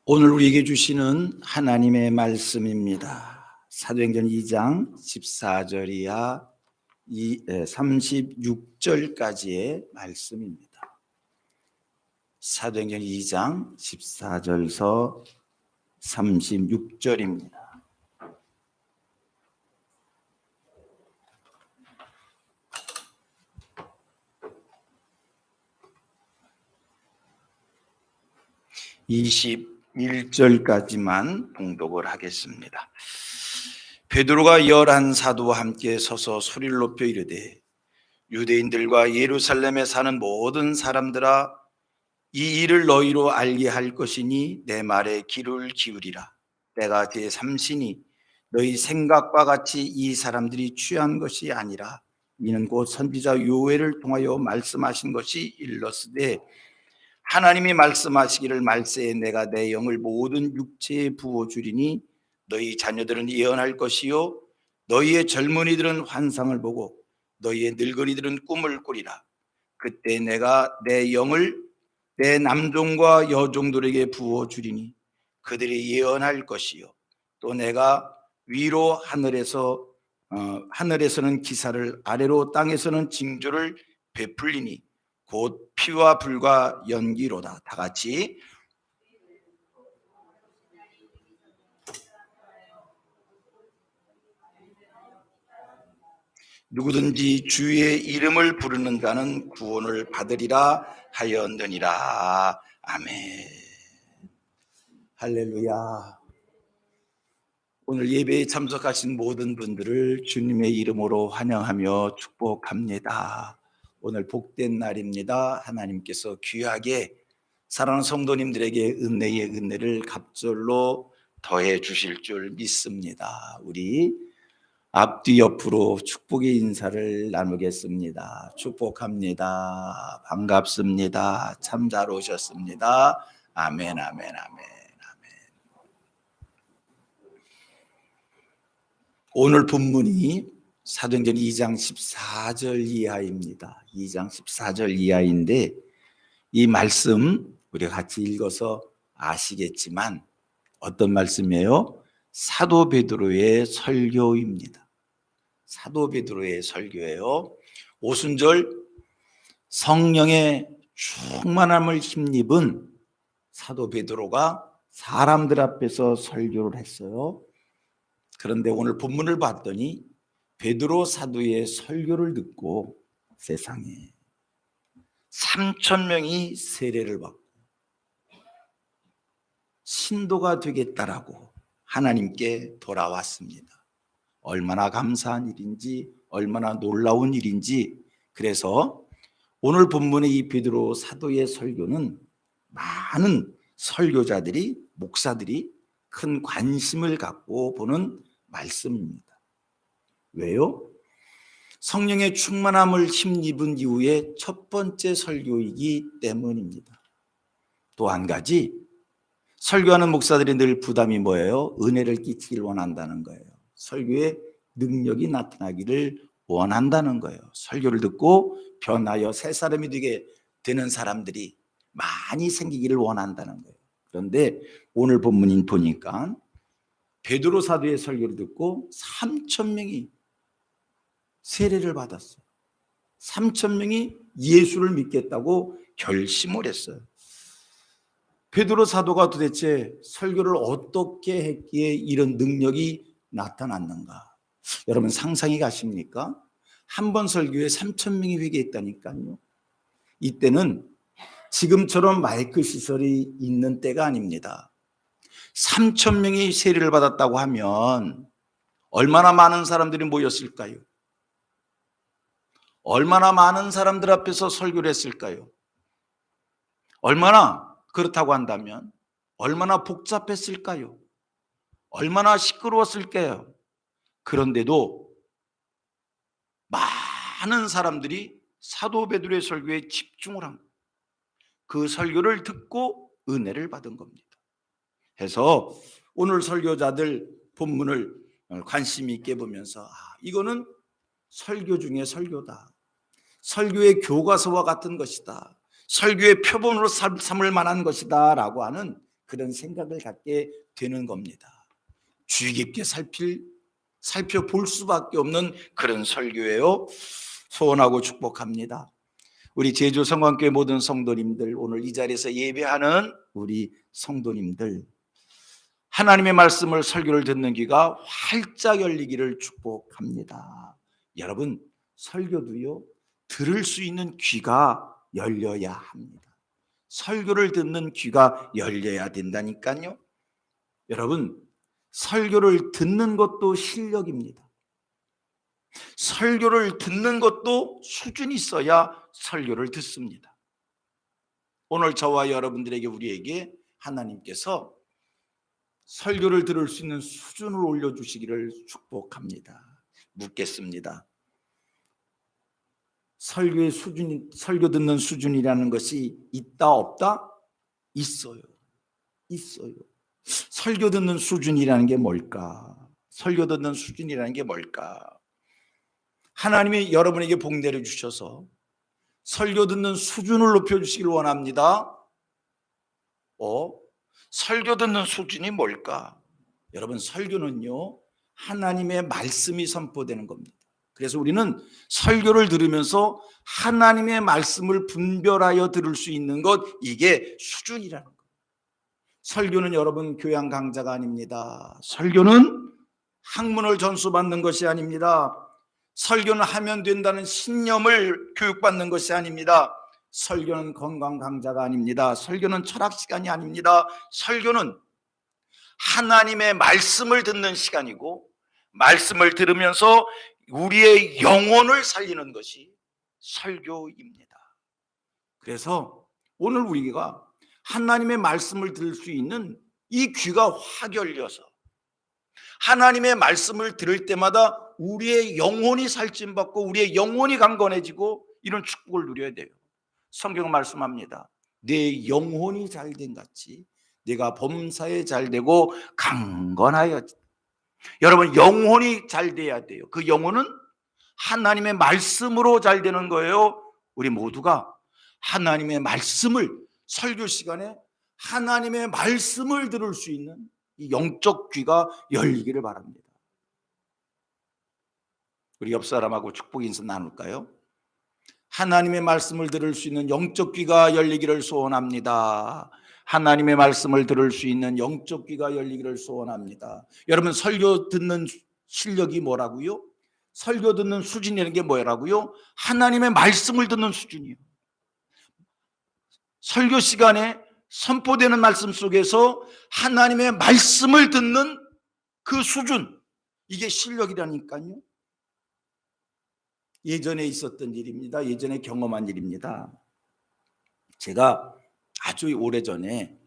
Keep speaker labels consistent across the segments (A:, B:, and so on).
A: 오늘 우리에게 주시는 하나님의 말씀입니다. 사도행전 2장 14절 이하 36절까지의 말씀입니다. 사도행전 2장 14절서 36절입니다. (20) 1절까지만 봉독을 하겠습니다. 베드로가 11사도와 함께 서서 소리를 높여 이르되 유대인들과 예루살렘에 사는 모든 사람들아, 이 일을 너희로 알게 할 것이니 내 말에 귀를 기울이라. 때가 제3시니 너희 생각과 같이 이 사람들이 취한 것이 아니라 이는 곧 선지자 요엘을 통하여 말씀하신 것이 일렀으되, 하나님이 말씀하시기를 말세에 내가 내 영을 모든 육체에 부어주리니 너희 자녀들은 예언할 것이요 너희의 젊은이들은 환상을 보고 너희의 늙은이들은 꿈을 꾸리라. 그때 내가 내 영을 내 남종과 여종들에게 부어주리니 그들이 예언할 것이요 또 내가 위로 하늘에서는 기사를, 아래로 땅에서는 징조를 베풀리니 곧 피와 불과 연기로다. 다 같이 누구든지 주의 이름을 부르는 자는 구원을 받으리라 하였느니라. 아멘. 할렐루야. 오늘 예배에 참석하신 모든 분들을 주님의 이름으로 환영하며 축복합니다. 오늘 복된 날입니다. 하나님께서 귀하게 사랑하는 성도님들에게 은혜의 은혜를 갑절로 더해 주실 줄 믿습니다. 우리 앞뒤 옆으로 축복의 인사를 나누겠습니다. 축복합니다. 반갑습니다. 참 잘 오셨습니다. 아멘, 아멘, 아멘, 아멘. 오늘 본문이 사도행전 2장 14절 이하입니다. 2장 14절 이하인데 이 말씀 우리가 같이 읽어서 아시겠지만 어떤 말씀이에요? 사도 베드로의 설교입니다. 사도 베드로의 설교예요. 오순절 성령의 충만함을 힘입은 사도 베드로가 사람들 앞에서 설교를 했어요. 그런데 오늘 본문을 봤더니 베드로 사도의 설교를 듣고 세상에 3,000명이 세례를 받고 신도가 되겠다라고 하나님께 돌아왔습니다. 얼마나 감사한 일인지, 얼마나 놀라운 일인지. 그래서 오늘 본문의 이 베드로 사도의 설교는 많은 설교자들이, 목사들이 큰 관심을 갖고 보는 말씀입니다. 왜요? 성령의 충만함을 힘입은 이후에 첫 번째 설교이기 때문입니다. 또 한 가지, 설교하는 목사들이 늘 부담이 뭐예요? 은혜를 끼치길 원한다는 거예요. 설교에 능력이 나타나기를 원한다는 거예요. 설교를 듣고 변하여 새 사람이 되는 사람들이 많이 생기기를 원한다는 거예요. 그런데 오늘 본문인 보니까 베드로 사도의 설교를 듣고 3,000명이 세례를 받았어요. 3,000명이 예수를 믿겠다고 결심을 했어요. 베드로 사도가 도대체 설교를 어떻게 했기에 이런 능력이 나타났는가? 여러분 상상이 가십니까? 한 번 설교에 3,000명이 회개했다니까요. 이때는 지금처럼 마이크 시설이 있는 때가 아닙니다. 3,000명이 세례를 받았다고 하면 얼마나 많은 사람들이 모였을까요? 얼마나 많은 사람들 앞에서 설교를 했을까요? 그렇다고 한다면 얼마나 복잡했을까요? 얼마나 시끄러웠을까요? 그런데도 많은 사람들이 사도 베드로의 설교에 집중을 한 거예요. 그 설교를 듣고 은혜를 받은 겁니다. 해서 오늘 설교자들 본문을 관심 있게 보면서 이거는 설교 중에 설교다. 설교의 교과서와 같은 것이다. 설교의 표본으로 삼을 만한 것이다 라고 하는 그런 생각을 갖게 되는 겁니다. 주의 깊게 살펴볼 수밖에 없는 그런 설교예요. 소원하고 축복합니다. 우리 제주 성광교회 모든 성도님들, 오늘 이 자리에서 예배하는 우리 성도님들, 하나님의 말씀을 설교를 듣는 귀가 활짝 열리기를 축복합니다. 여러분, 설교도요, 들을 수 있는 귀가 열려야 합니다. 설교를 듣는 귀가 열려야 된다니까요. 여러분, 설교를 듣는 것도 실력입니다. 설교를 듣는 것도 수준이 있어야 설교를 듣습니다. 오늘 저와 여러분들에게, 우리에게 하나님께서 설교를 들을 수 있는 수준을 올려주시기를 축복합니다. 묻겠습니다. 설교의 수준이, 설교 듣는 수준이라는 것이 있다 없다? 있어요. 있어요. 설교 듣는 수준이라는 게 뭘까? 설교 듣는 수준이라는 게 뭘까? 하나님이 여러분에게 복 내려주셔서 설교 듣는 수준을 높여주시길 원합니다. 설교 듣는 수준이 뭘까? 여러분, 설교는요, 하나님의 말씀이 선포되는 겁니다. 그래서 우리는 설교를 들으면서 하나님의 말씀을 분별하여 들을 수 있는 것, 이게 수준이라는 거예요. 설교는 여러분 교양 강좌가 아닙니다. 설교는 학문을 전수받는 것이 아닙니다. 설교는 하면 된다는 신념을 교육받는 것이 아닙니다. 설교는 건강 강좌가 아닙니다. 설교는 철학 시간이 아닙니다. 설교는 하나님의 말씀을 듣는 시간이고, 말씀을 들으면서 우리의 영혼을 살리는 것이 설교입니다. 그래서 오늘 우리가 하나님의 말씀을 들을 수 있는 이 귀가 확 열려서 하나님의 말씀을 들을 때마다 우리의 영혼이 살찜받고 우리의 영혼이 강건해지고, 이런 축복을 누려야 돼요. 성경은 말씀합니다. 내 영혼이 잘된 같이 내가 범사에 잘되고 강건하여. 여러분, 영혼이 잘 돼야 돼요. 그 영혼은 하나님의 말씀으로 잘 되는 거예요. 우리 모두가 하나님의 말씀을, 설교 시간에 하나님의 말씀을 들을 수 있는 이 영적 귀가 열리기를 바랍니다. 우리 옆 사람하고 축복 인사 나눌까요? 하나님의 말씀을 들을 수 있는 영적 귀가 열리기를 소원합니다. 하나님의 말씀을 들을 수 있는 영적 귀가 열리기를 소원합니다. 여러분, 설교 듣는 실력이 뭐라고요? 설교 듣는 수준이라는 게 뭐라고요? 하나님의 말씀을 듣는 수준이에요. 설교 시간에 선포되는 말씀 속에서 하나님의 말씀을 듣는 그 수준, 이게 실력이라니까요. 예전에 있었던 일입니다. 예전에 경험한 일입니다. 제가 아주 오래전에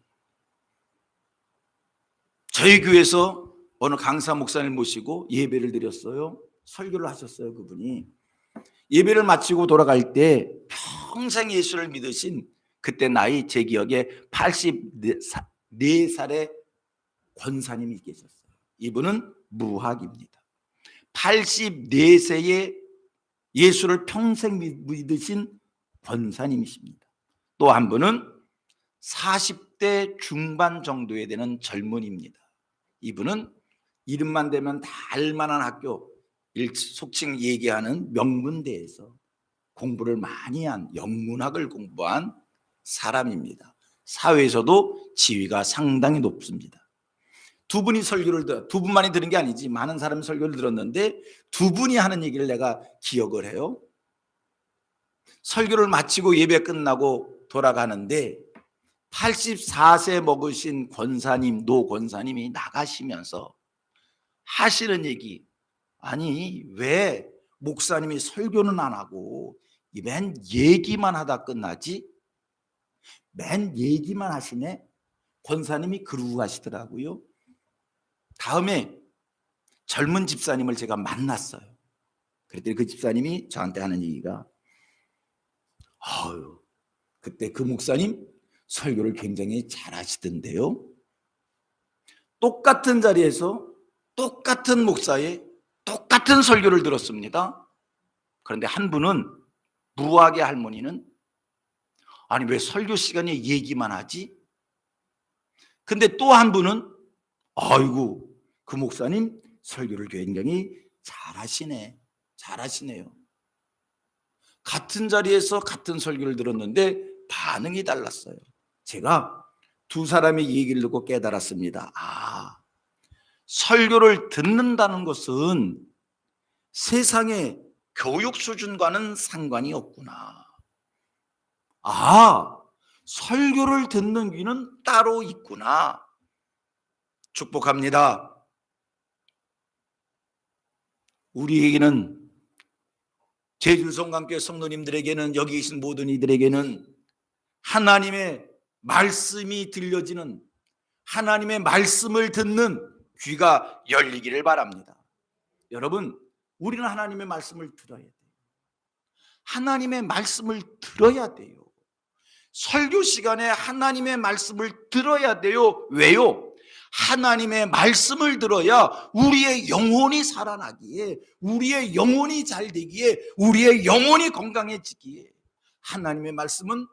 A: 저희 교회에서 어느 강사 목사님 모시고 예배를 드렸어요. 설교를 하셨어요. 그분이 예배를 마치고 돌아갈 때 평생 예수를 믿으신, 그때 나이 제 기억에 84살의 권사님이 계셨어요. 이분은 무학입니다. 84세의 예수를 평생 믿으신 권사님이십니다. 또 한 분은 40대 중반 정도에 되는 젊은이입니다. 이분은 이름만 대면 다 알만한 학교, 속칭 얘기하는 명문대에서 공부를 많이 한, 영문학을 공부한 사람입니다. 사회에서도 지위가 상당히 높습니다. 두 분이 설교를 두 분만이 들은 게 아니지, 많은 사람이 설교를 들었는데 두 분이 하는 얘기를 내가 기억을 해요. 설교를 마치고 예배 끝나고 돌아가는데 84세 먹으신 권사님, 노 권사님이 나가시면서 하시는 얘기, 아니 왜 목사님이 설교는 안 하고 맨 얘기만 하다 끝나지? 맨 얘기만 하시네? 권사님이 그러고 가시더라고요. 다음에 젊은 집사님을 제가 만났어요. 그랬더니 그 집사님이 저한테 하는 얘기가, 그때 그 목사님 설교를 굉장히 잘하시던데요. 똑같은 자리에서 똑같은 목사의 똑같은 설교를 들었습니다. 그런데 한 분은, 무학의 할머니는, 아니 왜 설교 시간에 얘기만 하지? 근데 또 한 분은 아이고 그 목사님 설교를 굉장히 잘하시네요. 같은 자리에서 같은 설교를 들었는데 반응이 달랐어요. 제가 두 사람의 얘기를 듣고 깨달았습니다. 설교를 듣는다는 것은 세상의 교육 수준과는 상관이 없구나. 설교를 듣는 귀는 따로 있구나. 축복합니다. 우리에게는, 제주성강교회 성도님들에게는, 여기 계신 모든 이들에게는 하나님의 말씀이 들려지는, 하나님의 말씀을 듣는 귀가 열리기를 바랍니다. 여러분, 우리는 하나님의 말씀을 들어야 돼요. 하나님의 말씀을 들어야 돼요. 설교 시간에 하나님의 말씀을 들어야 돼요. 왜요? 하나님의 말씀을 들어야 우리의 영혼이 살아나기에, 우리의 영혼이 잘 되기에, 우리의 영혼이 건강해지기에, 하나님의 말씀은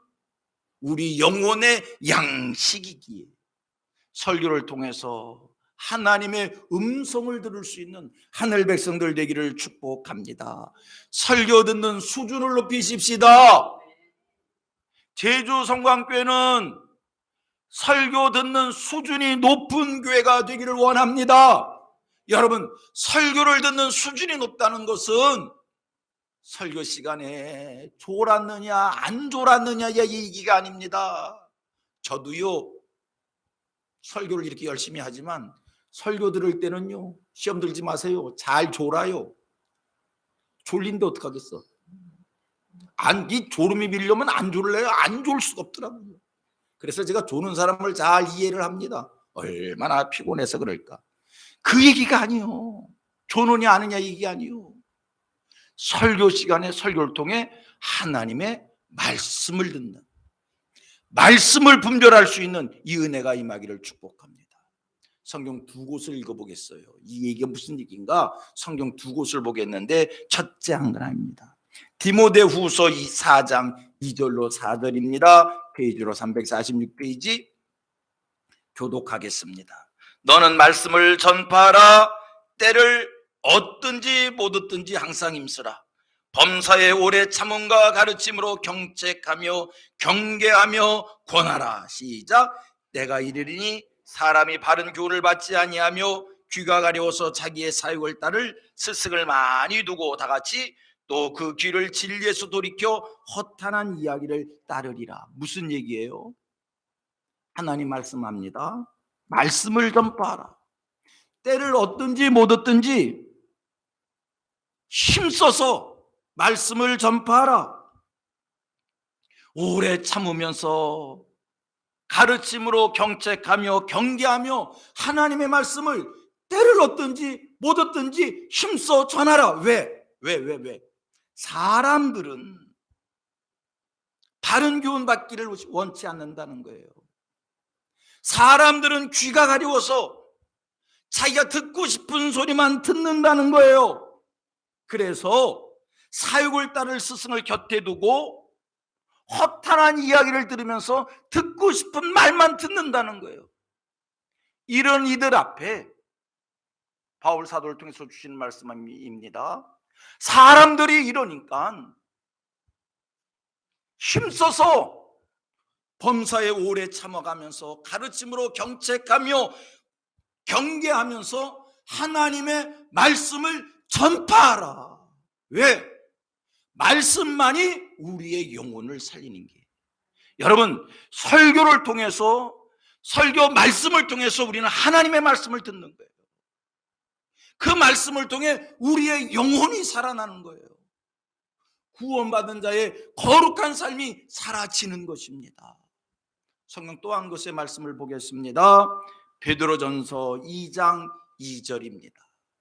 A: 우리 영혼의 양식이기에 설교를 통해서 하나님의 음성을 들을 수 있는 하늘 백성들 되기를 축복합니다. 설교 듣는 수준을 높이십시다. 제주 성광교회는 설교 듣는 수준이 높은 교회가 되기를 원합니다. 여러분, 설교를 듣는 수준이 높다는 것은 설교 시간에 졸았느냐 안 졸았느냐의 얘기가 아닙니다. 저도요, 설교를 이렇게 열심히 하지만 설교 들을 때는요, 시험 들지 마세요. 잘 졸아요. 졸린데 어떡하겠어. 이 졸음이 밀려면 안 졸래요? 안 졸 수가 없더라고요. 그래서 제가 조는 사람을 잘 이해를 합니다. 얼마나 피곤해서 그럴까. 그 얘기가 아니요. 조느냐 아느냐 얘기 아니요. 설교 시간에 설교를 통해 하나님의 말씀을 듣는, 말씀을 분별할 수 있는 이 은혜가 임하기를 축복합니다. 성경 두 곳을 읽어보겠어요. 이 얘기가 무슨 얘기인가? 성경 두 곳을 보겠는데 첫째 하나입니다. 디모데후서 4장 2절로 4절입니다. 페이지로 346페이지 교독하겠습니다. 너는 말씀을 전파하라. 때를 얻든지 못 얻든지 항상 힘쓰라. 범사에 오래 참음과 가르침으로 경책하며 경계하며 권하라. 시작. 내가 이르리니 사람이 바른 교훈을 받지 아니하며 귀가 가려워서 자기의 사욕을 따를 스승을 많이 두고 다같이 또 그 귀를 진리에서 돌이켜 허탄한 이야기를 따르리라. 무슨 얘기예요? 하나님 말씀합니다. 말씀을 전파하라. 때를 얻든지 못 얻든지 힘써서 말씀을 전파하라. 오래 참으면서 가르침으로 경책하며 경계하며 하나님의 말씀을 때를 얻든지 못 얻든지 힘써 전하라. 왜? 사람들은 바른 교훈 받기를 원치 않는다는 거예요. 사람들은 귀가 가려워서 자기가 듣고 싶은 소리만 듣는다는 거예요. 그래서 사욕을 따를 스승을 곁에 두고 허탄한 이야기를 들으면서 듣고 싶은 말만 듣는다는 거예요. 이런 이들 앞에 바울 사도를 통해서 주시는 말씀입니다. 사람들이 이러니까 힘써서 범사에 오래 참아가면서 가르침으로 경책하며 경계하면서 하나님의 말씀을 전파하라. 왜? 말씀만이 우리의 영혼을 살리는 게. 여러분, 설교를 통해서, 설교 말씀을 통해서 우리는 하나님의 말씀을 듣는 거예요. 그 말씀을 통해 우리의 영혼이 살아나는 거예요. 구원받은 자의 거룩한 삶이 사라지는 것입니다. 성경 또 한 곳의 말씀을 보겠습니다. 베드로전서 2장 2절입니다.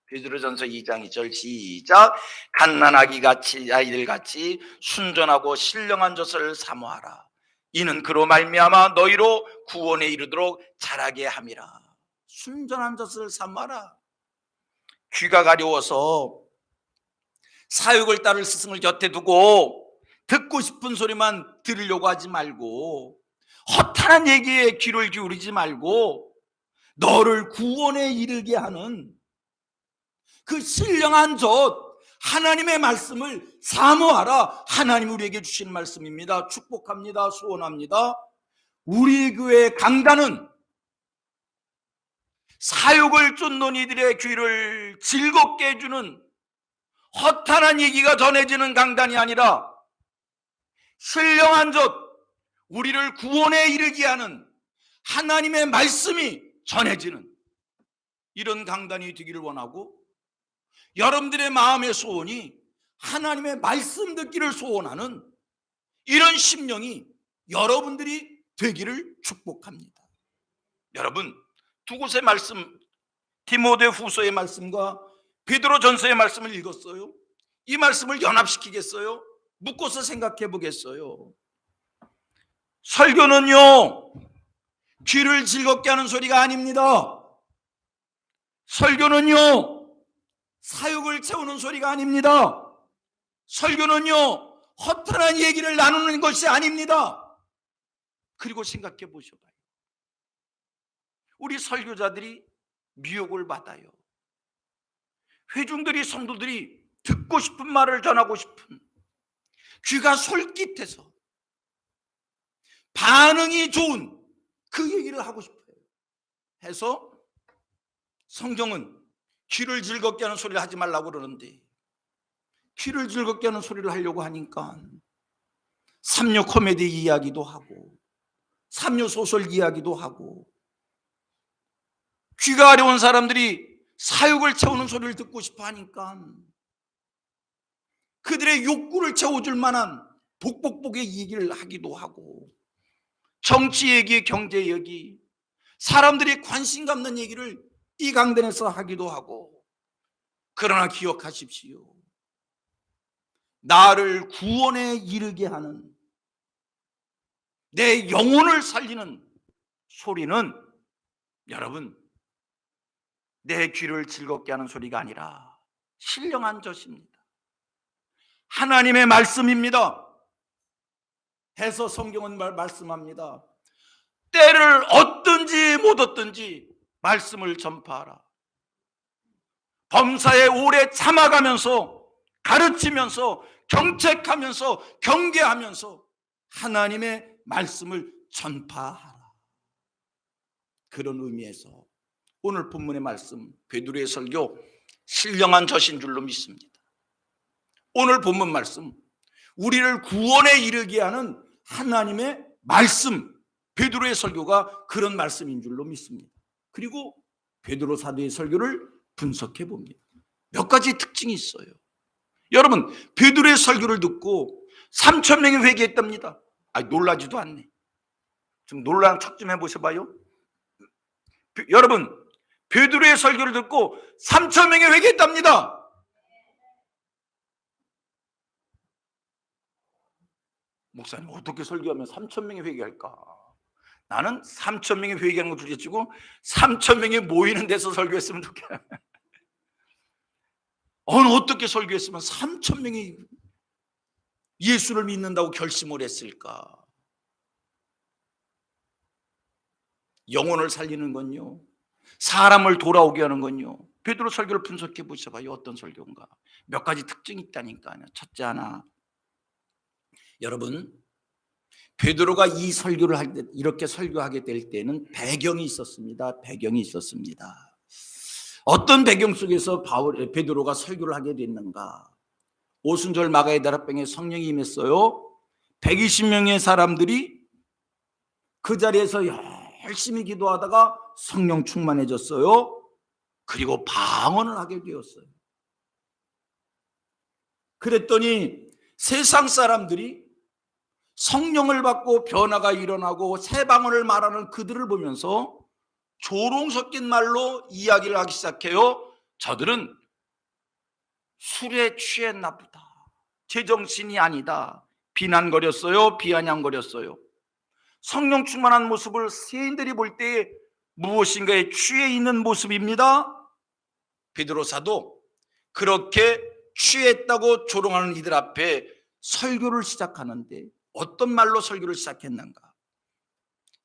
A: 베드로전서 2장 2절 시작. 갓난아기 같이 아이들 같이 순전하고 신령한 젖을 사모하라. 이는 그로 말미암아 너희로 구원에 이르도록 자라게 함이라. 순전한 젖을 사모하라. 귀가 가려워서 사욕을 따를 스승을 곁에 두고 듣고 싶은 소리만 들으려고 하지 말고 허탄한 얘기에 귀를 기울이지 말고 너를 구원에 이르게 하는 그 신령한 젖 하나님의 말씀을 사모하라. 하나님 우리에게 주신 말씀입니다. 축복합니다. 소원합니다. 우리 교회 강단은 사욕을 쫓는 이들의 귀를 즐겁게 해주는 허탄한 얘기가 전해지는 강단이 아니라 신령한 젖 우리를 구원에 이르게 하는 하나님의 말씀이 전해지는 이런 강단이 되기를 원하고, 여러분들의 마음의 소원이 하나님의 말씀 듣기를 소원하는 이런 심령이 여러분들이 되기를 축복합니다. 여러분, 두 곳의 말씀, 디모데후서의 말씀과 베드로전서의 말씀을 읽었어요. 이 말씀을 연합시키겠어요? 묶어서 생각해 보겠어요? 설교는요, 귀를 즐겁게 하는 소리가 아닙니다. 설교는요, 사욕을 채우는 소리가 아닙니다. 설교는요, 허탄한 얘기를 나누는 것이 아닙니다. 그리고 생각해 보셔봐요. 우리 설교자들이 미혹을 받아요. 회중들이, 성도들이 듣고 싶은 말을 전하고 싶은, 귀가 솔깃해서 반응이 좋은 그 얘기를 하고 싶어요. 해서 성경은 귀를 즐겁게 하는 소리를 하지 말라고 그러는데, 귀를 즐겁게 하는 소리를 하려고 하니까 삼류 코미디 이야기도 하고 삼류 소설 이야기도 하고, 귀가 어려운 사람들이 사욕을 채우는 소리를 듣고 싶어 하니까 그들의 욕구를 채워줄 만한 복복복의 얘기를 하기도 하고, 정치 얘기, 경제 얘기, 사람들이 관심 갖는 얘기를 이 강단에서 하기도 하고. 그러나 기억하십시오. 나를 구원에 이르게 하는, 내 영혼을 살리는 소리는 여러분, 내 귀를 즐겁게 하는 소리가 아니라 신령한 젖입니다. 하나님의 말씀입니다. 해서 성경은 말씀합니다. 때를 얻든지 못 얻든지 말씀을 전파하라. 범사에 오래 참아가면서, 가르치면서, 경책하면서, 경계하면서 하나님의 말씀을 전파하라. 그런 의미에서 오늘 본문의 말씀, 베드로의 설교, 신령한 젖인 줄로 믿습니다. 오늘 본문 말씀, 우리를 구원에 이르게 하는 하나님의 말씀, 베드로의 설교가 그런 말씀인 줄로 믿습니다. 그리고 베드로 사도의 설교를 분석해 봅니다. 몇 가지 특징이 있어요. 여러분, 베드로의 설교를 듣고 3,000명이 회개했답니다. 놀라지도 않네. 좀 놀라는 척 좀 해보셔봐요. 여러분, 베드로의 설교를 듣고 3,000명이 회개했답니다. 목사님, 어떻게 설교하면 3,000명이 회개할까? 나는 3,000명이 회개하는 거 둘째치고 3,000명이 모이는 데서 설교했으면 좋겠어요. 어떻게 설교했으면 3,000명이 예수를 믿는다고 결심을 했을까? 영혼을 살리는 건요, 사람을 돌아오게 하는 건요, 베드로 설교를 분석해 보셔봐요. 어떤 설교인가? 몇 가지 특징이 있다니까요. 첫째 하나, 여러분, 베드로가 이 설교를 할 때, 이렇게 설교하게 될 때는 배경이 있었습니다. 배경이 있었습니다. 어떤 배경 속에서 베드로가 설교를 하게 됐는가? 오순절 마가의 다락방에 성령이 임했어요. 120명의 사람들이 그 자리에서 열심히 기도하다가 성령 충만해졌어요. 그리고 방언을 하게 되었어요. 그랬더니 세상 사람들이 성령을 받고 변화가 일어나고 새 방언을 말하는 그들을 보면서 조롱 섞인 말로 이야기를 하기 시작해요. 저들은 술에 취했나 보다, 제정신이 아니다, 비난거렸어요. 비아냥거렸어요. 성령 충만한 모습을 세인들이 볼 때 무엇인가에 취해 있는 모습입니다. 베드로 사도 그렇게 취했다고 조롱하는 이들 앞에 설교를 시작하는데 어떤 말로 설교를 시작했는가?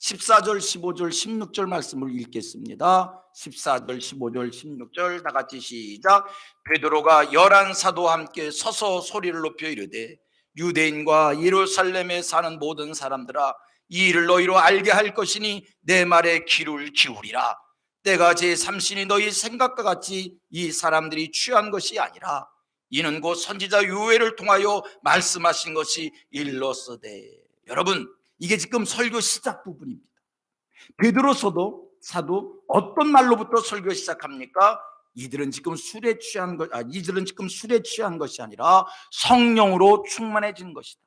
A: 14절, 15절, 16절 말씀을 읽겠습니다. 14절, 15절, 16절 다 같이 시작. 베드로가 열한 사도와 함께 서서 소리를 높여 이르되 유대인과 예루살렘에 사는 모든 사람들아, 이 일을 너희로 알게 할 것이니 내 말에 귀를 기울이라. 때가 제3신이 너희 생각과 같이 이 사람들이 취한 것이 아니라 이는 곧 선지자 요엘을 통하여 말씀하신 것이 일렀으되. 여러분, 이게 지금 설교 시작 부분입니다. 베드로 사도 어떤 말로부터 설교 시작합니까? 이들은 지금 술에 취한 것이 아니라 성령으로 충만해진 것이다.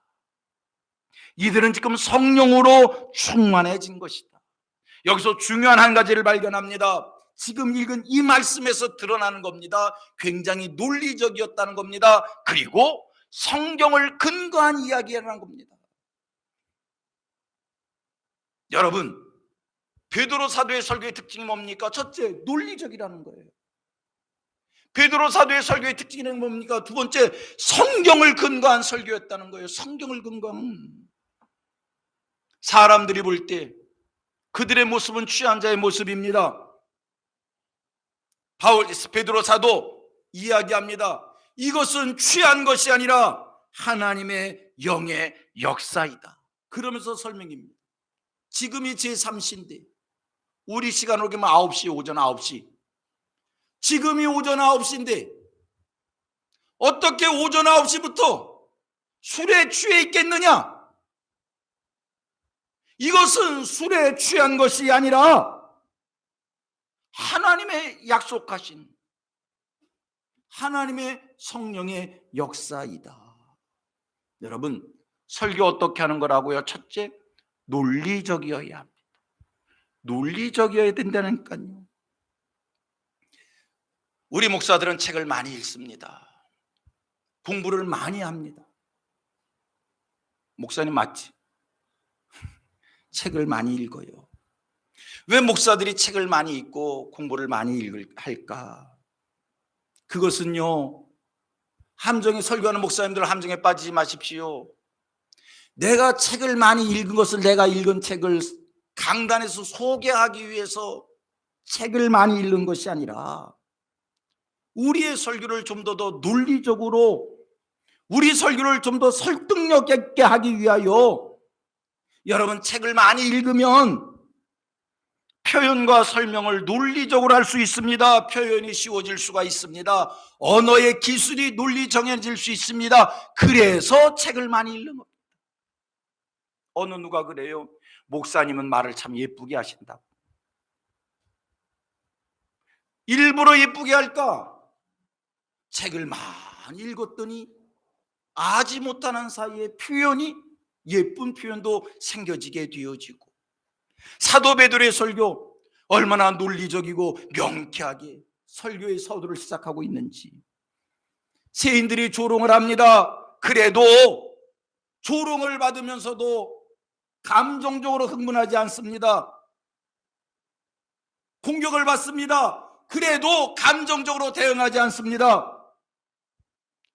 A: 이들은 지금 성령으로 충만해진 것이다. 여기서 중요한 한 가지를 발견합니다. 지금 읽은 이 말씀에서 드러나는 겁니다. 굉장히 논리적이었다는 겁니다. 그리고 성경을 근거한 이야기라는 겁니다. 여러분, 베드로 사도의 설교의 특징이 뭡니까? 첫째, 논리적이라는 거예요. 베드로 사도의 설교의 특징이 뭡니까? 두 번째, 성경을 근거한 설교였다는 거예요. 성경을 근거한. 사람들이 볼 때 그들의 모습은 취한 자의 모습입니다. 베드로 사도 이야기합니다. 이것은 취한 것이 아니라 하나님의 영의 역사이다. 그러면서 설명입니다. 지금이 제3시인데 우리 시간으로 보면 9시, 오전 9시. 지금이 오전 9시인데 어떻게 오전 9시부터 술에 취해 있겠느냐? 이것은 술에 취한 것이 아니라 하나님의 약속하신 하나님의 성령의 역사이다. 여러분, 설교 어떻게 하는 거라고요? 첫째, 논리적이어야 합니다. 논리적이어야 된다니까요. 우리 목사들은 책을 많이 읽습니다. 공부를 많이 합니다. 목사님 맞지? 책을 많이 읽어요. 왜 목사들이 책을 많이 읽고 공부를 많이 할까? 그것은요, 함정에 설교하는 목사님들 함정에 빠지지 마십시오. 내가 책을 많이 읽은 것을, 내가 읽은 책을 강단에서 소개하기 위해서 책을 많이 읽는 것이 아니라 우리의 설교를 좀 더 논리적으로, 우리 설교를 좀 더 설득력 있게 하기 위하여, 여러분, 책을 많이 읽으면 표현과 설명을 논리적으로 할 수 있습니다. 표현이 쉬워질 수가 있습니다. 언어의 기술이 논리 정해질 수 있습니다. 그래서 책을 많이 읽는 겁니다. 어느 누가 그래요? 목사님은 말을 참 예쁘게 하신다고. 일부러 예쁘게 할까? 책을 많이 읽었더니 아지 못하는 사이에 표현이, 예쁜 표현도 생겨지게 되어지고, 사도 베드로의 설교 얼마나 논리적이고 명쾌하게 설교의 서두를 시작하고 있는지. 세인들이 조롱을 합니다. 그래도 조롱을 받으면서도 감정적으로 흥분하지 않습니다. 공격을 받습니다. 그래도 감정적으로 대응하지 않습니다.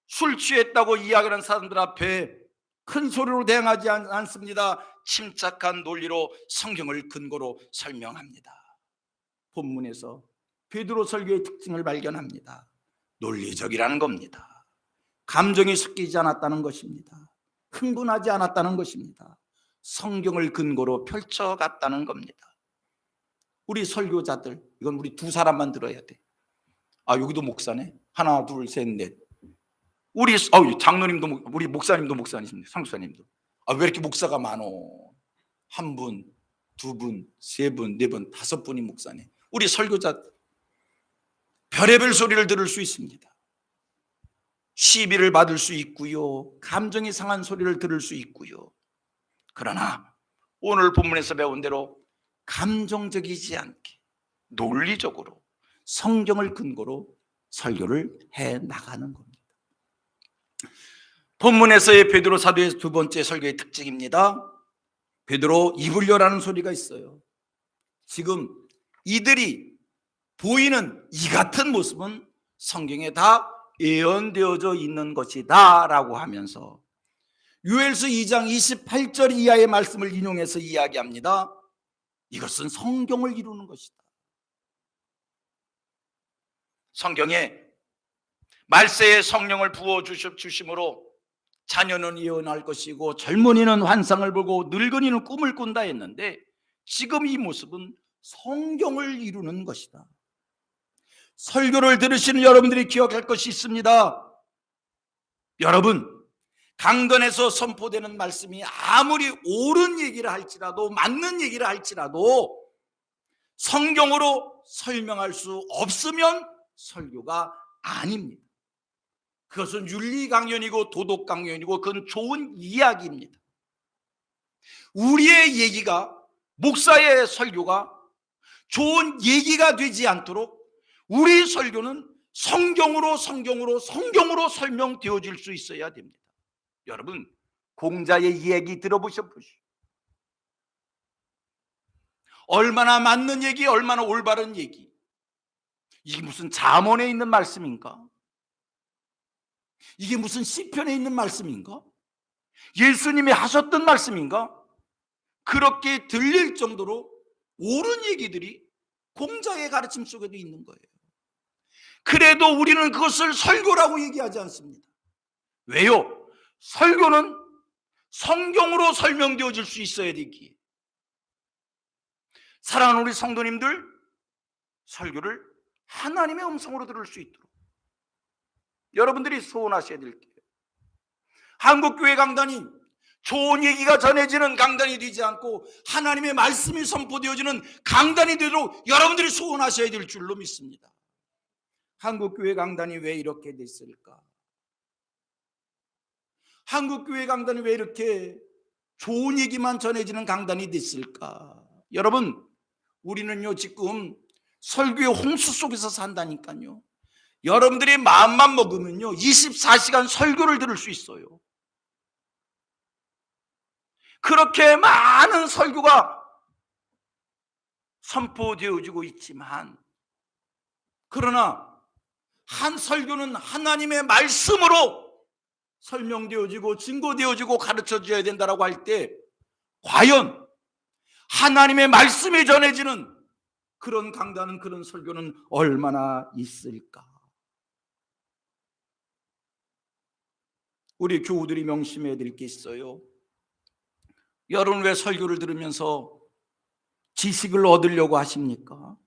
A: 술 취했다고 이야기하는 사람들 앞에 큰 소리로 대응하지 않습니다. 침착한 논리로 성경을 근거로 설명합니다. 본문에서 베드로 설교의 특징을 발견합니다. 논리적이라는 겁니다. 감정이 섞이지 않았다는 것입니다. 흥분하지 않았다는 것입니다. 성경을 근거로 펼쳐갔다는 겁니다. 우리 설교자들, 이건 우리 두 사람만 들어야 돼. 아, 여기도 목사네. 하나, 둘, 셋, 넷. 우리 장로님도, 우리 목사님도 목사님입니다. 상수사님도. 아, 왜 이렇게 목사가 많어? 한 분, 두 분, 세 분, 네 분, 다섯 분이 목사네. 우리 설교자 별의별 소리를 들을 수 있습니다. 시비를 받을 수 있고요, 감정이 상한 소리를 들을 수 있고요. 그러나 오늘 본문에서 배운 대로 감정적이지 않게 논리적으로 성경을 근거로 설교를 해 나가는 겁니다. 본문에서의 베드로 사도의 두 번째 설교의 특징입니다. 베드로 입을 여라는 소리가 있어요. 지금 이들이 보이는 이 같은 모습은 성경에 다 예언되어져 있는 것이다 라고 하면서 요엘서 2장 28절 이하의 말씀을 인용해서 이야기합니다. 이것은 성경을 이루는 것이다. 성경에 말세에 성령을 부어 주심으로 자녀는 예언할 것이고 젊은이는 환상을 보고 늙은이는 꿈을 꾼다 했는데, 지금 이 모습은 성경을 이루는 것이다. 설교를 들으시는 여러분들이 기억할 것이 있습니다. 여러분, 강단에서 선포되는 말씀이 아무리 옳은 얘기를 할지라도, 맞는 얘기를 할지라도 성경으로 설명할 수 없으면 설교가 아닙니다. 그것은 윤리 강연이고 도덕 강연이고 그건 좋은 이야기입니다. 우리의 얘기가, 목사의 설교가 좋은 얘기가 되지 않도록 우리 설교는 성경으로 설명되어질 수 있어야 됩니다. 여러분, 공자의 이야기 들어보십시오. 얼마나 맞는 얘기, 얼마나 올바른 얘기. 이게 무슨 잠언에 있는 말씀인가? 이게 무슨 시편에 있는 말씀인가? 예수님이 하셨던 말씀인가? 그렇게 들릴 정도로 옳은 얘기들이 공자의 가르침 속에도 있는 거예요. 그래도 우리는 그것을 설교라고 얘기하지 않습니다. 왜요? 설교는 성경으로 설명되어질 수 있어야 되기에. 사랑하는 우리 성도님들, 설교를 하나님의 음성으로 들을 수 있도록 여러분들이 소원하셔야 될 게요. 한국교회 강단이 좋은 얘기가 전해지는 강단이 되지 않고 하나님의 말씀이 선포되어지는 강단이 되도록 여러분들이 소원하셔야 될 줄로 믿습니다. 한국교회 강단이 왜 이렇게 됐을까? 한국교회 강단이 왜 이렇게 좋은 얘기만 전해지는 강단이 됐을까? 여러분, 우리는요 지금 설교의 홍수 속에서 산다니까요. 여러분들이 마음만 먹으면요 24시간 설교를 들을 수 있어요. 그렇게 많은 설교가 선포되어지고 있지만, 그러나 한 설교는 하나님의 말씀으로 설명되어지고 증거되어지고 가르쳐져야 된다고 할 때, 과연 하나님의 말씀이 전해지는 그런 강단은, 그런 설교는 얼마나 있을까? 우리 교우들이 명심해야 될 게 있어요. 여러분, 왜 설교를 들으면서 지식을 얻으려고 하십니까?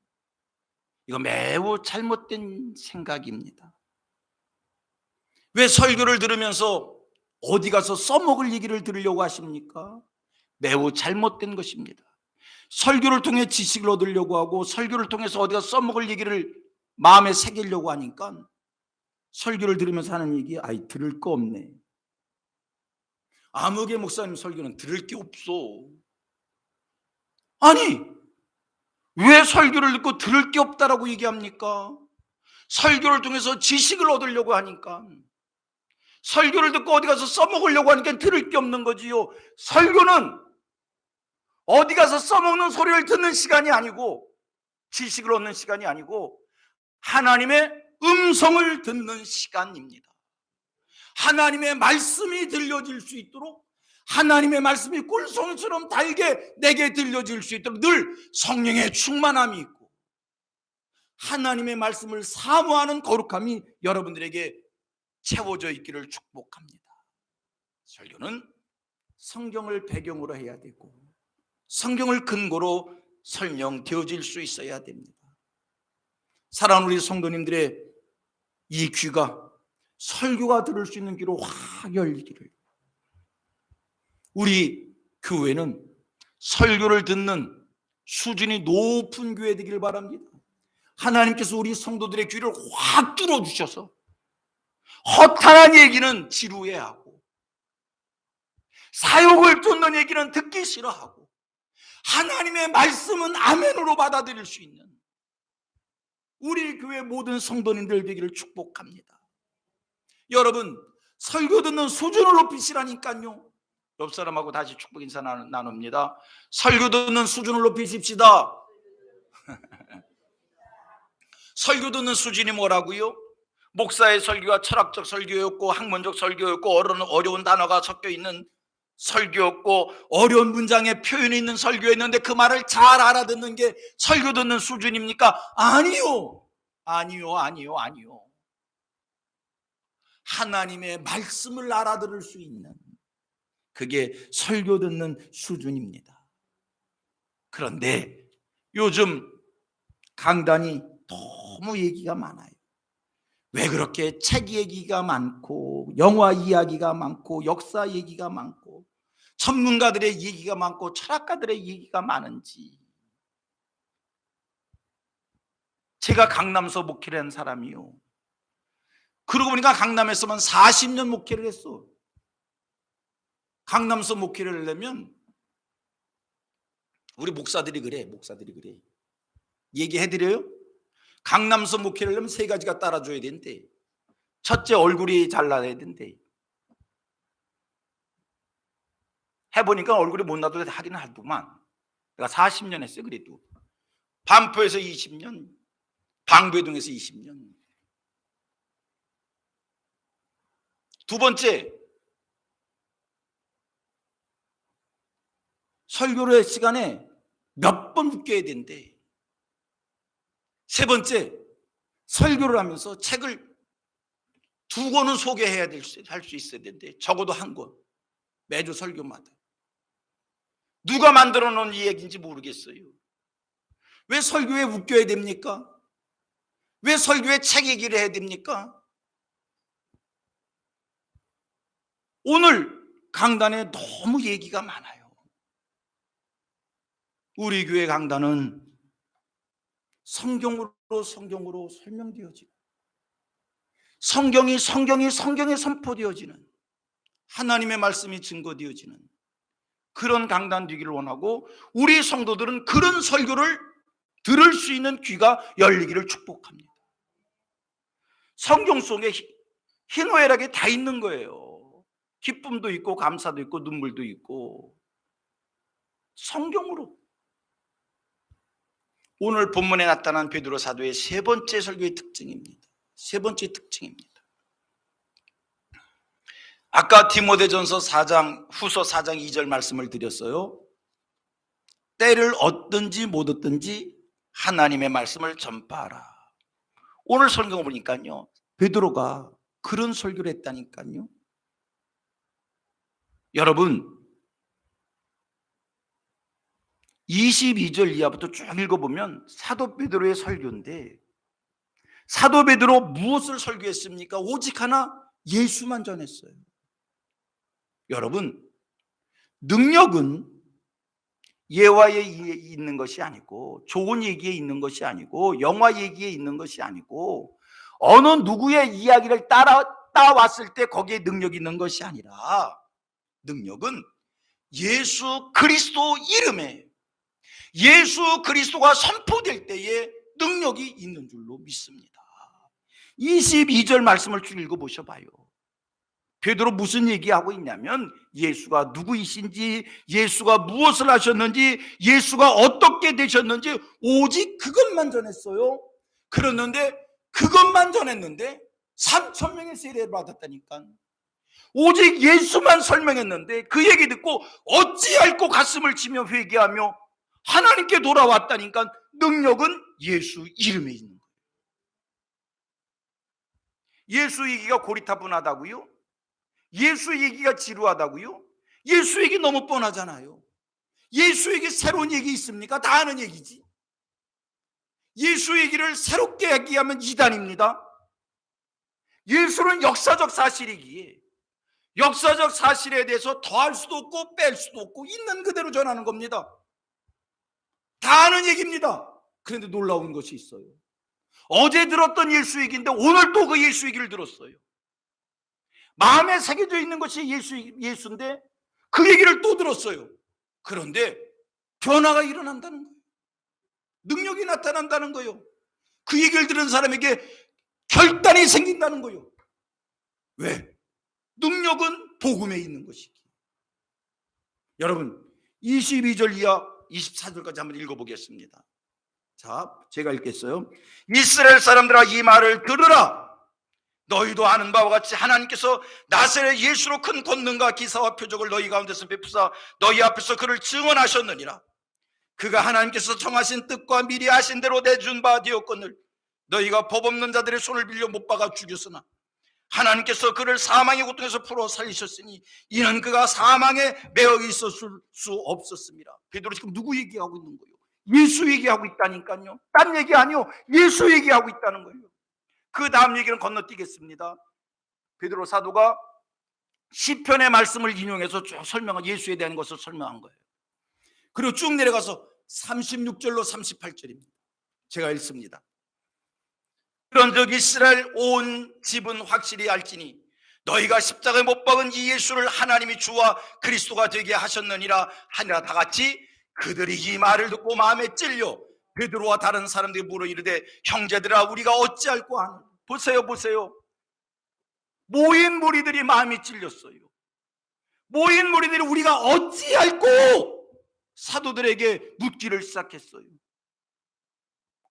A: 이거 매우 잘못된 생각입니다. 왜 설교를 들으면서 어디 가서 써먹을 얘기를 들으려고 하십니까? 매우 잘못된 것입니다. 설교를 통해 지식을 얻으려고 하고 설교를 통해서 어디 가서 써먹을 얘기를 마음에 새기려고 하니까 설교를 들으면서 하는 얘기, 아이 들을 거 없네. 아무개 목사님 설교는 들을 게 없어. 아니, 왜 설교를 듣고 들을 게 없다라고 얘기합니까? 설교를 통해서 지식을 얻으려고 하니까, 설교를 듣고 어디 가서 써먹으려고 하니까 들을 게 없는 거지요. 설교는 어디 가서 써먹는 소리를 듣는 시간이 아니고, 지식을 얻는 시간이 아니고, 하나님의 음성을 듣는 시간입니다. 하나님의 말씀이 들려질 수 있도록, 하나님의 말씀이 꿀송이처럼 달게 내게 들려질 수 있도록 늘 성령의 충만함이 있고 하나님의 말씀을 사모하는 거룩함이 여러분들에게 채워져 있기를 축복합니다. 설교는 성경을 배경으로 해야 되고 성경을 근거로 설명되어질 수 있어야 됩니다. 사랑하는 우리 성도님들의 이 귀가 설교가 들을 수 있는 귀로 확 열리기를, 우리 교회는 설교를 듣는 수준이 높은 교회 되기를 바랍니다. 하나님께서 우리 성도들의 귀를 확 뚫어주셔서 허탄한 얘기는 지루해야 하고 사욕을 쫓는 얘기는 듣기 싫어하고 하나님의 말씀은 아멘으로 받아들일 수 있는 우리 교회 모든 성도님들 되기를 축복합니다. 여러분, 설교 듣는 수준을 높이시라니까요. 옆 사람하고 다시 축복 인사 나눕니다. 설교 듣는 수준을 높이십시다. 설교 듣는 수준이 뭐라고요? 목사의 설교가 철학적 설교였고 학문적 설교였고 어려운 단어가 섞여 있는 설교였고 어려운 문장에 표현이 있는 설교였는데 그 말을 잘 알아듣는 게 설교 듣는 수준입니까? 아니요. 아니요. 아니요. 아니요. 하나님의 말씀을 알아들을 수 있는, 그게 설교 듣는 수준입니다. 그런데 요즘 강단이 너무 얘기가 많아요. 왜 그렇게 책 얘기가 많고 영화 이야기가 많고 역사 얘기가 많고 전문가들의 얘기가 많고 철학가들의 얘기가 많은지. 제가 강남서 목회를 한 사람이요, 그러고 보니까 강남에서만 40년 목회를 했어. 강남서 목회를 하려면 우리 목사들이 그래. 얘기해드려요. 강남서 목회를 하려면 세 가지가 따라줘야 된대. 첫째, 얼굴이 잘 나야 된대. 해보니까 얼굴이 못 나도 하긴 하더만. 내가 40년 했어요. 그래도 반포에서 20년, 방배동에서 20년. 두 번째, 설교의 시간에 몇 번 웃겨야 된대. 세 번째, 설교를 하면서 책을 두 권은 소개해야 할 수 있어야 된대. 적어도 한 권, 매주 설교마다. 누가 만들어 놓은 이 얘기인지 모르겠어요. 왜 설교에 웃겨야 됩니까? 왜 설교에 책 얘기를 해야 됩니까? 오늘 강단에 너무 얘기가 많아요. 우리 교회 강단은 성경으로 설명되어지고 성경에 선포되어지는, 하나님의 말씀이 증거되어지는 그런 강단 되기를 원하고, 우리 성도들은 그런 설교를 들을 수 있는 귀가 열리기를 축복합니다. 성경 속에 희노애락이 다 있는 거예요. 기쁨도 있고 감사도 있고 눈물도 있고. 성경으로. 오늘 본문에 나타난 베드로 사도의 세 번째 설교의 특징입니다. 세 번째 특징입니다. 아까 디모데전서 4장, 후서 4장 2절 말씀을 드렸어요. 때를 얻든지 못 얻든지 하나님의 말씀을 전파하라. 오늘 설교 보니까요, 베드로가 그런 설교를 했다니까요. 여러분, 22절 이하부터 쭉 읽어보면 사도 베드로의 설교인데, 사도 베드로 무엇을 설교했습니까? 오직 하나, 예수만 전했어요. 여러분, 능력은 예화에 있는 것이 아니고, 좋은 얘기에 있는 것이 아니고, 영화 얘기에 있는 것이 아니고, 어느 누구의 이야기를 따왔을 때 거기에 능력이 있는 것이 아니라, 능력은 예수 그리스도 이름에, 예수 그리스도가 선포될 때에 능력이 있는 줄로 믿습니다. 22절 말씀을 쭉 읽어보셔봐요. 베드로 무슨 얘기하고 있냐면, 예수가 누구이신지, 예수가 무엇을 하셨는지, 예수가 어떻게 되셨는지 오직 그것만 전했어요. 그랬는데 그것만 전했는데 3,000명의 세례를 받았다니까. 오직 예수만 설명했는데 그 얘기 듣고 어찌할꼬 가슴을 치며 회개하며 하나님께 돌아왔다니까. 능력은 예수 이름에 있는 거예요. 예수 얘기가 고리타분하다고요? 예수 얘기가 지루하다고요? 예수 얘기 너무 뻔하잖아요. 예수 얘기 새로운 얘기 있습니까? 다 아는 얘기지. 예수 얘기를 새롭게 얘기하면 이단입니다. 예수는 역사적 사실이기에 역사적 사실에 대해서 더할 수도 없고 뺄 수도 없고 있는 그대로 전하는 겁니다. 다 아는 얘기입니다. 그런데 놀라운 것이 있어요. 어제 들었던 예수 얘기인데 오늘 또 그 예수 얘기를 들었어요. 마음에 새겨져 있는 것이 예수인데 그 얘기를 또 들었어요. 그런데 변화가 일어난다는 거예요. 능력이 나타난다는 거예요. 그 얘기를 들은 사람에게 결단이 생긴다는 거예요. 왜? 능력은 복음에 있는 것이기. 여러분, 22절 이하 24절까지 한번 읽어보겠습니다. 자, 제가 읽겠어요. 이스라엘 사람들아, 이 말을 들으라. 너희도 아는 바와 같이 하나님께서 나사렛 예수로 큰 권능과 기사와 표적을 너희 가운데서 베푸사 너희 앞에서 그를 증언하셨느니라. 그가 하나님께서 정하신 뜻과 미리 하신 대로 내준 바 되었거늘 너희가 법 없는 자들의 손을 빌려 못 박아 죽였으나 하나님께서 그를 사망의 고통에서 풀어 살리셨으니 이는 그가 사망에 매어 있었을 수 없었습니다. 베드로 지금 누구 얘기하고 있는 거예요? 예수 얘기하고 있다니까요. 딴 얘기 아니요, 예수 얘기하고 있다는 거예요. 그 다음 얘기는 건너뛰겠습니다. 베드로 사도가 시편의 말씀을 인용해서 쭉 설명한, 예수에 대한 것을 설명한 거예요. 그리고 쭉 내려가서 36절로 38절입니다. 제가 읽습니다. 그런즉 이스라엘 온 집은 확실히 알지니 너희가 십자가에 못 박은 이 예수를 하나님이 주와 그리스도가 되게 하셨느니라 하니라. 다 같이 그들이 이 말을 듣고 마음에 찔려 베드로와 다른 사람들이 물어 이르되 형제들아 우리가 어찌할꼬 하노. 보세요. 모인 무리들이 마음이 찔렸어요. 모인 무리들이 우리가 어찌할꼬 사도들에게 묻기를 시작했어요.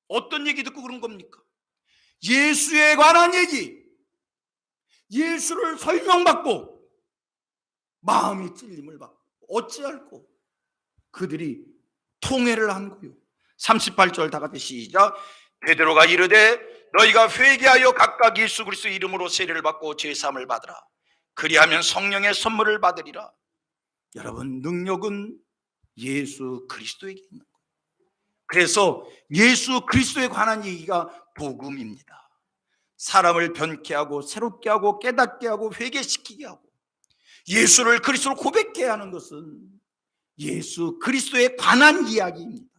A: 어떤 얘기 듣고 그런 겁니까? 예수에 관한 얘기, 예수를 설명받고 마음이 찔림을 받고 어찌할꼬 그들이 통회를 한 거요. 38절 다 같이 시작. 베드로가 이르되 너희가 회개하여 각각 예수 그리스도 이름으로 세례를 받고 죄사함을 받으라. 그리하면 성령의 선물을 받으리라. 여러분, 능력은 예수 그리스도에게 있는 거예요. 그래서 예수 그리스도에 관한 얘기가 복음입니다. 사람을 변케 하고 새롭게 하고 깨닫게 하고 회개시키게 하고 예수를 그리스도로 고백케 하는 것은 예수 그리스도에 관한 이야기입니다.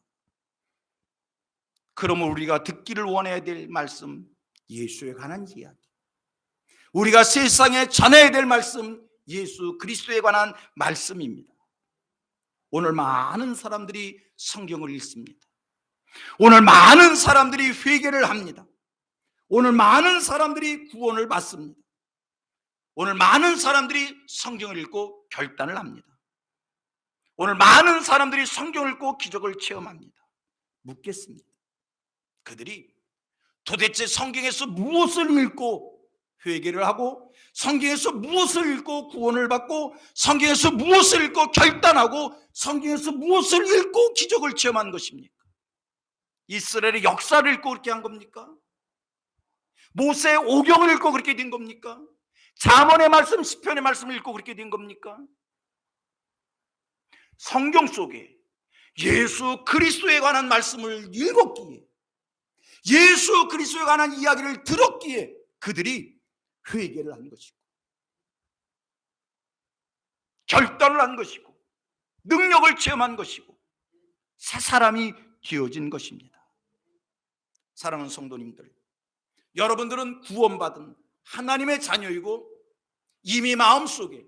A: 그러면 우리가 듣기를 원해야 될 말씀, 예수에 관한 이야기. 우리가 세상에 전해야 될 말씀, 예수 그리스도에 관한 말씀입니다. 오늘 많은 사람들이 성경을 읽습니다. 오늘 많은 사람들이 회개를 합니다. 오늘 많은 사람들이 구원을 받습니다. 오늘 많은 사람들이 성경을 읽고 결단을 합니다. 오늘 많은 사람들이 성경을 읽고 기적을 체험합니다. 묻겠습니다. 그들이 도대체 성경에서 무엇을 읽고 회개를 하고 성경에서 무엇을 읽고 구원을 받고 성경에서 무엇을 읽고 결단하고 성경에서 무엇을 읽고 기적을 체험한 것입니까? 이스라엘의 역사를 읽고 그렇게 한 겁니까? 모세의 오경을 읽고 그렇게 된 겁니까? 잠언의 말씀, 시편의 말씀을 읽고 그렇게 된 겁니까? 성경 속에 예수 그리스도에 관한 말씀을 읽었기에, 예수 그리스도에 관한 이야기를 들었기에 그들이 회개를 한 것이고 결단을 한 것이고 능력을 체험한 것이고 새 사람이 되어진 것입니다. 사랑하는 성도님들, 여러분들은 구원받은 하나님의 자녀이고 이미 마음속에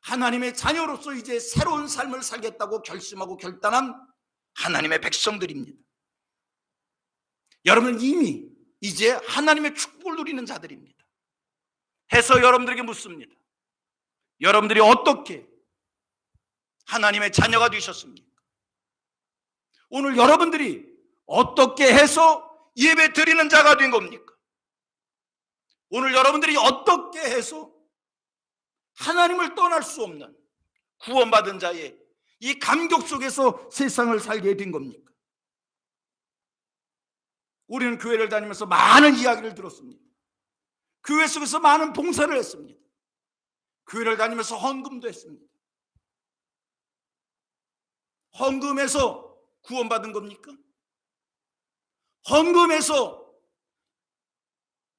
A: 하나님의 자녀로서 이제 새로운 삶을 살겠다고 결심하고 결단한 하나님의 백성들입니다. 여러분은 이미 이제 하나님의 축복을 누리는 자들입니다. 해서 여러분들에게 묻습니다. 여러분들이 어떻게 하나님의 자녀가 되셨습니까? 오늘 여러분들이 어떻게 해서 예배 드리는 자가 된 겁니까? 오늘 여러분들이 어떻게 해서 하나님을 떠날 수 없는 구원받은 자의 이 감격 속에서 세상을 살게 된 겁니까? 우리는 교회를 다니면서 많은 이야기를 들었습니다. 교회 속에서 많은 봉사를 했습니다. 교회를 다니면서 헌금도 했습니다. 헌금에서 구원받은 겁니까? 헌금에서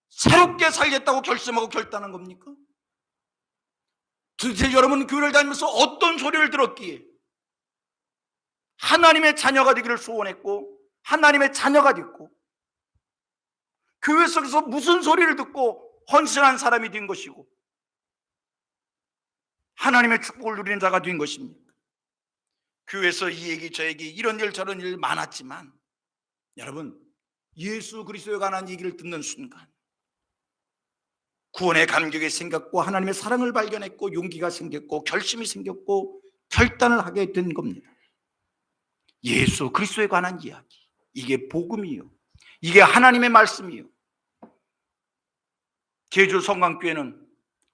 A: 새롭게 살겠다고 결심하고 결단한 겁니까? 도대체 여러분 교회를 다니면서 어떤 소리를 들었기에 하나님의 자녀가 되기를 소원했고 하나님의 자녀가 됐고 교회 속에서 무슨 소리를 듣고 헌신한 사람이 된 것이고 하나님의 축복을 누리는 자가 된 것입니까? 교회에서 이 얘기 저 얘기 이런 일 저런 일 많았지만 여러분 예수 그리스도에 관한 얘기를 듣는 순간 구원의 감격이 생겼고 하나님의 사랑을 발견했고 용기가 생겼고 결심이 생겼고 결단을 하게 된 겁니다. 예수 그리스도에 관한 이야기, 이게 복음이요, 이게 하나님의 말씀이요. 제주 성광교회는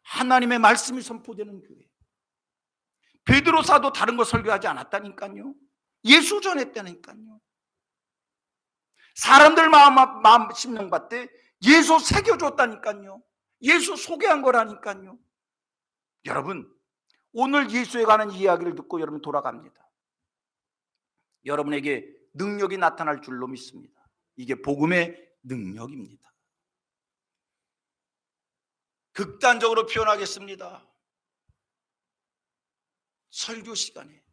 A: 하나님의 말씀이 선포되는 교회. 베드로 사도 다른 거 설교하지 않았다니까요. 예수 전했다니까요. 사람들 마음 심령받되 예수 새겨줬다니까요. 예수 소개한 거라니까요. 여러분, 오늘 예수에 관한 이야기를 듣고 여러분 돌아갑니다. 여러분에게 능력이 나타날 줄로 믿습니다. 이게 복음의 능력입니다. 극단적으로 표현하겠습니다. 설교 시간에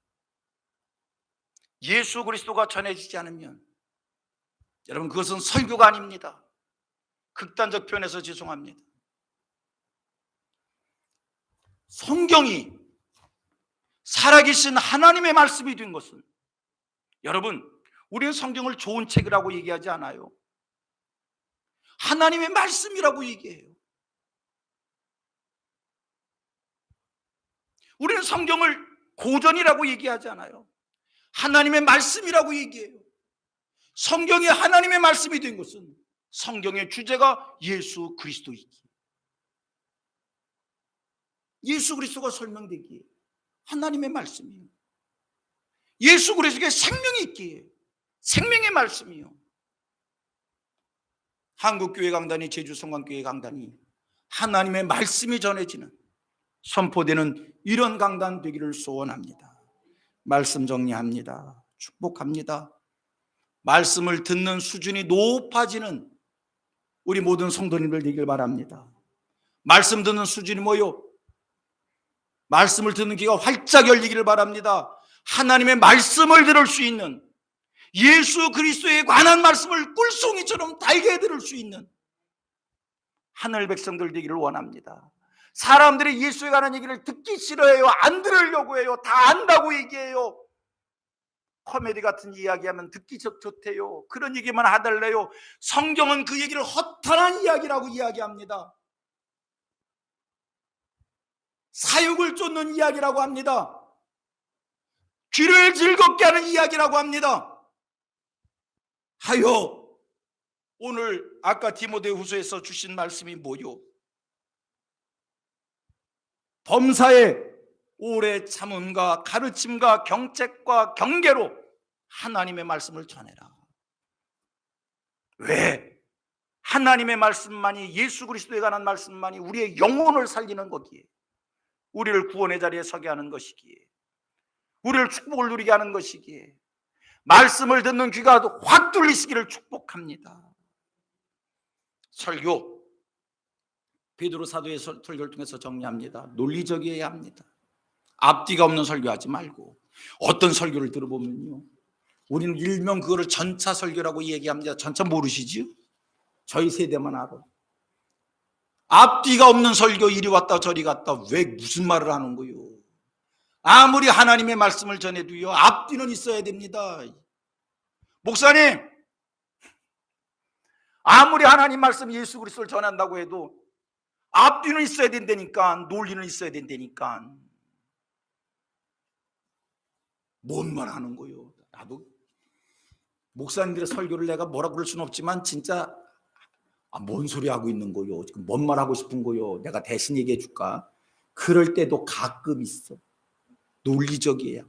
A: 예수 그리스도가 전해지지 않으면 여러분 그것은 설교가 아닙니다. 극단적 표현에서 죄송합니다. 성경이 살아계신 하나님의 말씀이 된 것은, 여러분 우리는 성경을 좋은 책이라고 얘기하지 않아요. 하나님의 말씀이라고 얘기해요. 우리는 성경을 고전이라고 얘기하지 않아요. 하나님의 말씀이라고 얘기해요. 성경이 하나님의 말씀이 된 것은 성경의 주제가 예수 그리스도이기에, 예수 그리스도가 설명되기에 하나님의 말씀이에요. 예수 그리스도의 생명이 있기에 생명의 말씀이요. 한국교회 강단이, 제주 성광교회 강단이 하나님의 말씀이 전해지는, 선포되는 이런 강단 되기를 소원합니다. 말씀 정리합니다. 축복합니다. 말씀을 듣는 수준이 높아지는 우리 모든 성도님들 되길 바랍니다. 말씀 듣는 수준이 뭐요? 말씀을 듣는 귀가 활짝 열리기를 바랍니다. 하나님의 말씀을 들을 수 있는, 예수 그리스도에 관한 말씀을 꿀송이처럼 달게 들을 수 있는 하늘 백성들 되기를 원합니다. 사람들이 예수에 관한 얘기를 듣기 싫어해요. 안 들으려고 해요. 다 안다고 얘기해요. 코미디 같은 이야기하면 듣기 좋대요. 그런 얘기만 하달래요. 성경은 그 얘기를 허탄한 이야기라고 이야기합니다. 사욕을 쫓는 이야기라고 합니다. 귀를 즐겁게 하는 이야기라고 합니다. 하여 오늘 아까 디모데후서에서 주신 말씀이 뭐요? 범사에 오래 참음과 가르침과 경책과 경계로 하나님의 말씀을 전해라. 왜? 하나님의 말씀만이, 예수 그리스도에 관한 말씀만이 우리의 영혼을 살리는 거기에, 우리를 구원의 자리에 서게 하는 것이기에, 우리를 축복을 누리게 하는 것이기에 말씀을 듣는 귀가 확 뚫리시기를 축복합니다. 설교, 베드로 사도의 설교를 통해서 정리합니다. 논리적이어야 합니다. 앞뒤가 없는 설교하지 말고, 어떤 설교를 들어보면요, 우리는 일명 그거를 전차 설교라고 얘기합니다. 전차 모르시지요? 저희 세대만 알아. 앞뒤가 없는 설교, 이리 왔다 저리 갔다 왜 무슨 말을 하는 거요? 아무리 하나님의 말씀을 전해도요, 앞뒤는 있어야 됩니다. 목사님, 아무리 하나님 말씀 예수 그리스도를 전한다고 해도 앞뒤는 있어야 된다니까, 논리는 있어야 된다니까. 뭔 말 하는 거요? 나도 목사님들의 설교를 내가 뭐라 그럴 수는 없지만 진짜 뭔 소리 하고 있는 거요? 지금 뭔 말 하고 싶은 거요? 내가 대신 얘기해 줄까? 그럴 때도 가끔 있어. 논리적이에요.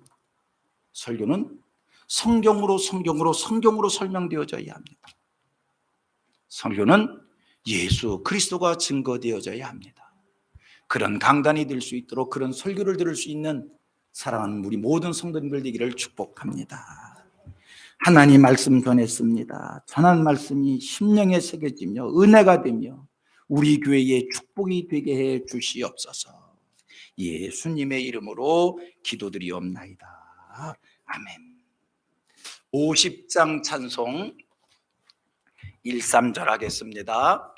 A: 설교는 성경으로 설명되어져야 합니다. 설교는 예수 그리스도가 증거되어져야 합니다. 그런 강단이 될 수 있도록, 그런 설교를 들을 수 있는 사랑하는 우리 모든 성도님들 되기를 축복합니다. 하나님 말씀 전했습니다. 전한 말씀이 심령에 새겨지며 은혜가 되며 우리 교회의 축복이 되게 해 주시옵소서. 예수님의 이름으로 기도드리옵나이다. 아멘. 50장 찬송 1, 3절 하겠습니다.